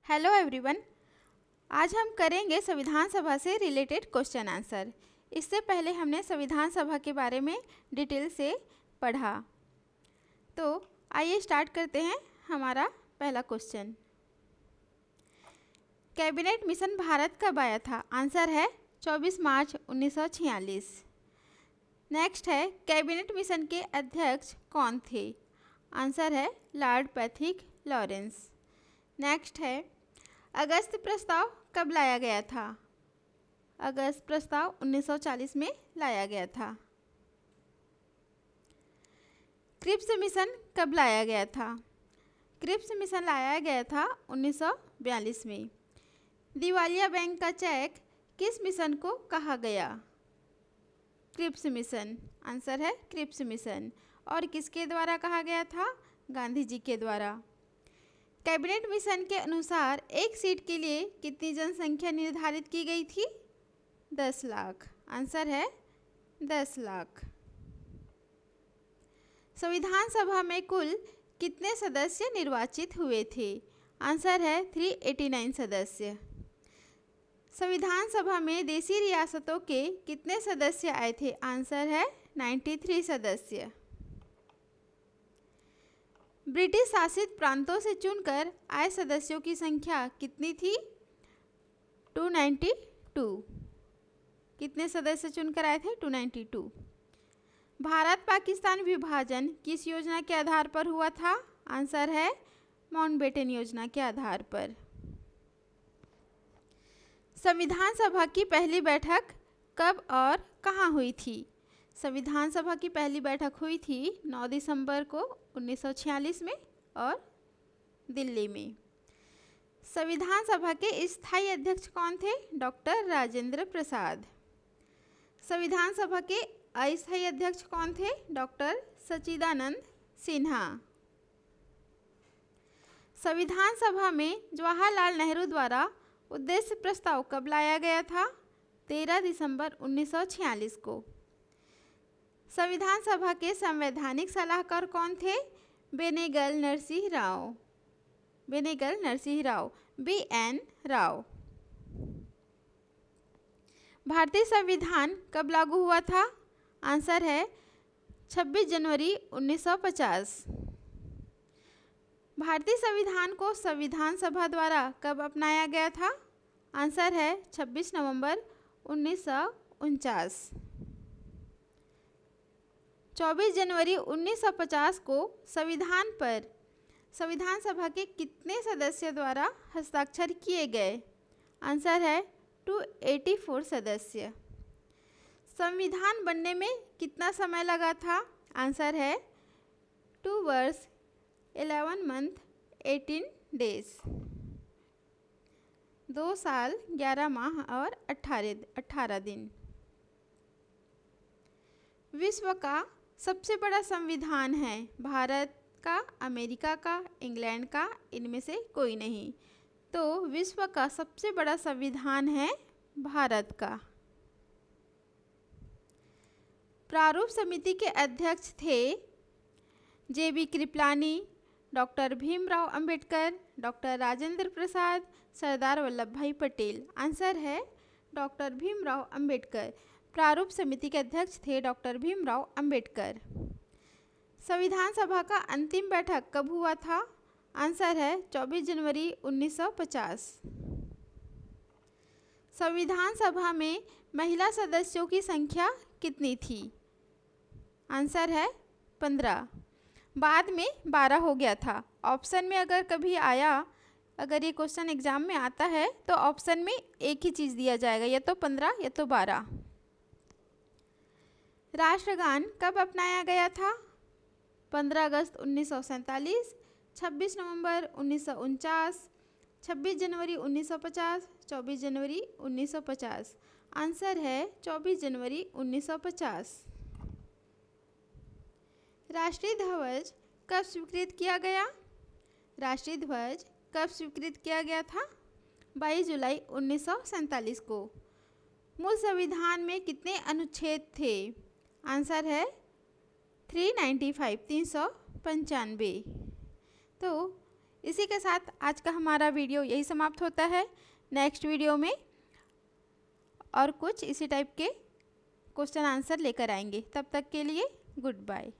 Hello everyone. आज हम करेंगे संविधान सभा से रिलेटेड क्वेश्चन आंसर। इससे पहले हमने संविधान सभा के बारे में डिटेल से पढ़ा। तो आइए स्टार्ट करते हैं हमारा पहला क्वेश्चन। कैबिनेट मिशन भारत कब आया था? आंसर है 24 मार्च 1946। नेक्स्ट है, कैबिनेट मिशन के अध्यक्ष कौन थे? आंसर है लॉर्ड पैट्रिक लॉरेंस। नेक्स्ट है, अगस्त प्रस्ताव कब लाया गया था? अगस्त प्रस्ताव 1940 में लाया गया था। क्रिप्स मिशन कब लाया गया था? क्रिप्स मिशन लाया गया था 1942 में। दिवालिया बैंक का चेक किस मिशन को कहा गया? Cripps mission. आंसर है क्रिप्स मिशन। और किसके द्वारा कहा गया था? गांधी जी के द्वारा। कैबिनेट मिशन के अनुसार एक सीट के लिए कितनी जनसंख्या निर्धारित की गई थी? 10 लाख। आंसर है 10 लाख। संविधान सभा में कुल कितने सदस्य निर्वाचित हुए थे? आंसर है 389 सदस्य। संविधान सभा में देशी रियासतों के कितने सदस्य आए थे? आंसर है 93 सदस्य। ब्रिटिश शासित प्रांतों से चुनकर आए सदस्यों की संख्या कितनी थी? 292। कितने सदस्य चुनकर आए थे? 292। भारत पाकिस्तान विभाजन किस योजना के आधार पर हुआ था? आंसर है माउंटबेटन योजना के आधार पर। संविधान सभा की पहली बैठक कब और कहाँ हुई थी? संविधान सभा की पहली बैठक हुई थी 9 दिसंबर को 1946 में और दिल्ली में। संविधान सभा के स्थायी अध्यक्ष कौन थे? डॉक्टर राजेंद्र प्रसाद। संविधान सभा के अस्थायी अध्यक्ष कौन थे? डॉक्टर सच्चिदानंद सिन्हा। संविधान सभा में जवाहरलाल नेहरू द्वारा उद्देश्य प्रस्ताव कब लाया गया था? 13 दिसंबर 1946 को। संविधान सभा के संवैधानिक सलाहकार कौन थे? बेनेगल नरसिंह राव। बेनेगल नरसिंह राव, BN राव। भारतीय संविधान कब लागू हुआ था? आंसर है 26 जनवरी 1950। भारतीय संविधान को संविधान सभा द्वारा कब अपनाया गया था? आंसर है 26 नवंबर 1949। 24 जनवरी 1950 को संविधान पर संविधान सभा के कितने सदस्यों द्वारा हस्ताक्षर किए गए? आंसर है 284 सदस्य। संविधान बनने में कितना समय लगा था? आंसर है 2 वर्ष 11 मंथ 18 डेज। 2 साल 11 माह और 18 दिन। विश्व का सबसे बड़ा संविधान है भारत का, अमेरिका का, इंग्लैंड का, इनमें से कोई नहीं। तो विश्व का सबसे बड़ा संविधान है भारत का। प्रारूप समिति के अध्यक्ष थे JB Kripalani, doctor Bhimrao Ambedkar, doctor Rajendra Prasad, Sardar Vallabhbhai Patel. Answer है डॉक्टर भीमराव अंबेडकर। प्रारूप समिति के अध्यक्ष थे डॉक्टर भीमराव अंबेडकर। संविधान सभा का अंतिम बैठक कब हुआ था? आंसर है 24 जनवरी 1950। संविधान सभा में महिला सदस्यों की संख्या कितनी थी? आंसर है 15। बाद में 12 हो गया था। ऑप्शन में अगर कभी आया, अगर ये क्वेश्चन एग्जाम में आता है तो ऑप्शन में एक ही चीज़ दिया जाएगा, या तो 15 या तो 12। राष्ट्रगान कब अपनाया गया था? 15 अगस्त 1947, 26 नवंबर 1949, 26 जनवरी 1950, 24 जनवरी 1950। आंसर है 24 जनवरी 1950। राष्ट्रीय ध्वज कब स्वीकृत किया गया? राष्ट्रीय ध्वज कब स्वीकृत किया गया था? 22 जुलाई 1947 को। मूल संविधान में कितने अनुच्छेद थे? आंसर है 395। तो इसी के साथ आज का हमारा वीडियो यही समाप्त होता है। नेक्स्ट वीडियो में और कुछ इसी टाइप के क्वेश्चन आंसर लेकर आएंगे। तब तक के लिए गुड बाय।